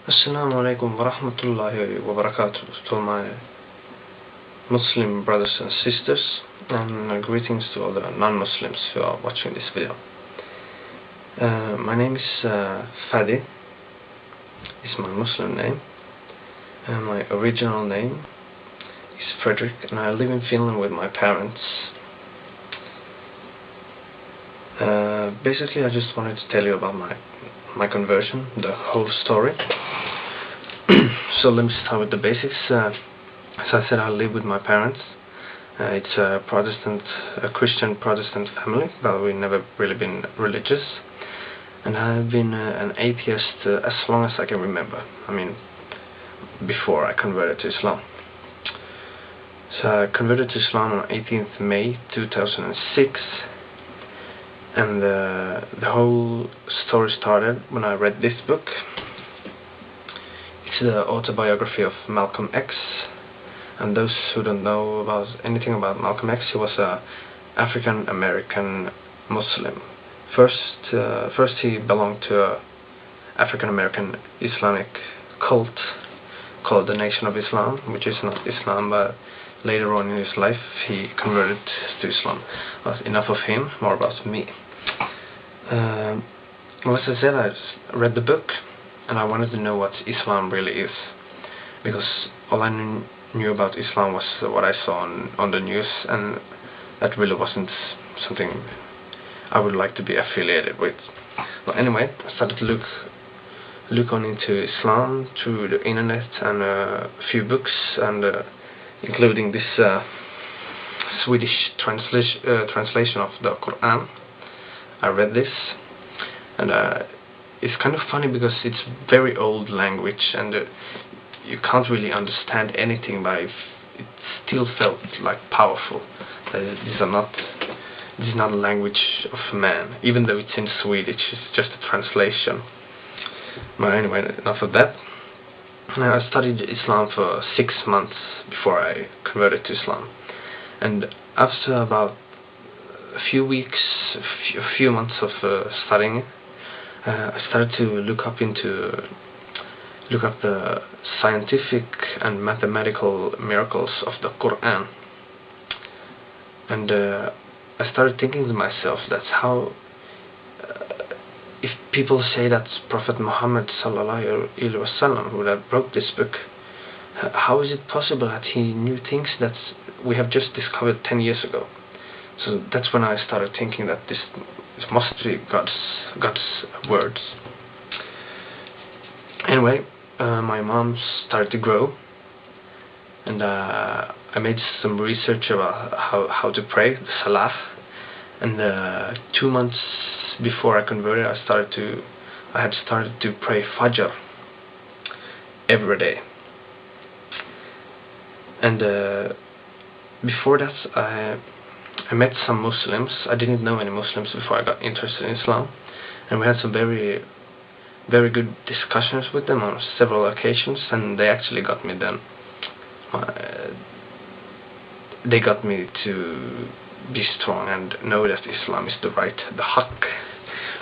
Assalamu alaikum wa rahmatullahi wa barakatuh to my Muslim brothers and sisters, and greetings to all the non-Muslims who are watching this video. My name is Fadi, is my Muslim name, and my original name is Frederick, and I live in Finland with my parents. Basically, I just wanted to tell you about my conversion, the whole story. So let me start with the basics. As I said, I live with my parents. It's a Christian Protestant family, but we've never really been religious. And I've been an atheist as long as I can remember. I mean, before I converted to Islam. So I converted to Islam on 18th May 2006. And the whole story started when I read this book. It's the autobiography of Malcolm X. And those who don't know anything about Malcolm X, he was a African American Muslim. First he belonged to a African American Islamic cult called the Nation of Islam, which is not Islam, but later on in his life he converted to Islam. But enough of him, more about me. Well, as I said, I read the book and I wanted to know what Islam really is, because all I knew about Islam was what I saw on the news, and that really wasn't something I would like to be affiliated with. Well, anyway, I started to look on into Islam through the internet and a few books, and including this Swedish translation of the Quran. I read this, and it's kind of funny because it's very old language, and you can't really understand anything, but it still felt like powerful. This is not a language of man, even though it's in Swedish. It's just a translation. But anyway, enough of that. I studied Islam for 6 months before I converted to Islam, and after about a few months of studying, I started to look up the scientific and mathematical miracles of the Quran, and I started thinking to myself, that's how if people say that Prophet Muhammad sallallahu alaihi wasallam would have wrote this book, how is it possible that he knew things that we have just discovered 10 years ago? So that's when I started thinking that this must be God's words. Anyway, my mom started to grow, and I made some research about how to pray, the Salam. And 2 months before I converted, I had started to pray Fajr every day. And before that, I met some Muslims. I didn't know any Muslims before I got interested in Islam, and we had some very, very good discussions with them on several occasions, and they actually got me then. They got me to be strong and know that Islam is the haqq,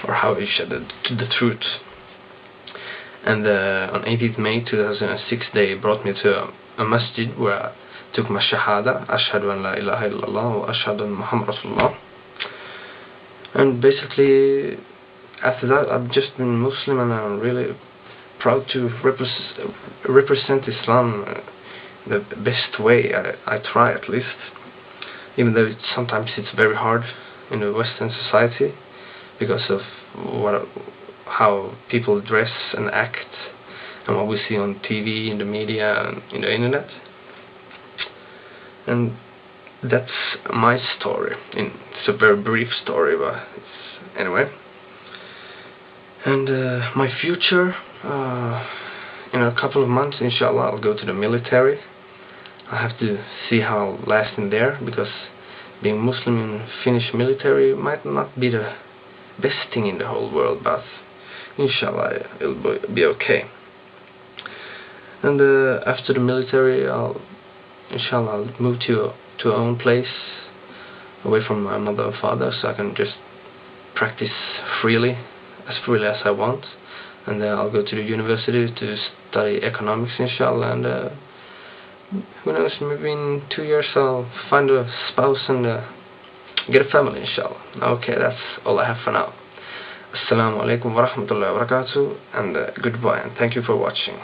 or how you said the truth. And on 18th May 2006, they brought me to a masjid where I took my shahada, ashhadu an la ilaha illallah wa ashhadu anna Muhammad Rasulullah. And basically, after that, I've just been Muslim, and I'm really proud to represent Islam the best way. I try, at least, even though sometimes it's very hard in the Western society because of how people dress and act, and what we see on TV, in the media, and in the internet. And that's my story. It's a very brief story, but anyway. And my future, in a couple of months, inshallah, I'll go to the military. I have to see how I'll last in there, because being Muslim in Finnish military might not be the best thing in the whole world, but inshallah it'll be okay. And after the military, inshallah I'll move to our own place, away from my mother and father, so I can just practice freely as I want. and I'll go to the university to study economics, inshallah, and who knows, maybe in 2 years I'll find a spouse and get a family, inshallah. Okay, that's all I have for now. Assalamu alaikum wa rahmatullahi wa barakatuh, and goodbye, and thank you for watching.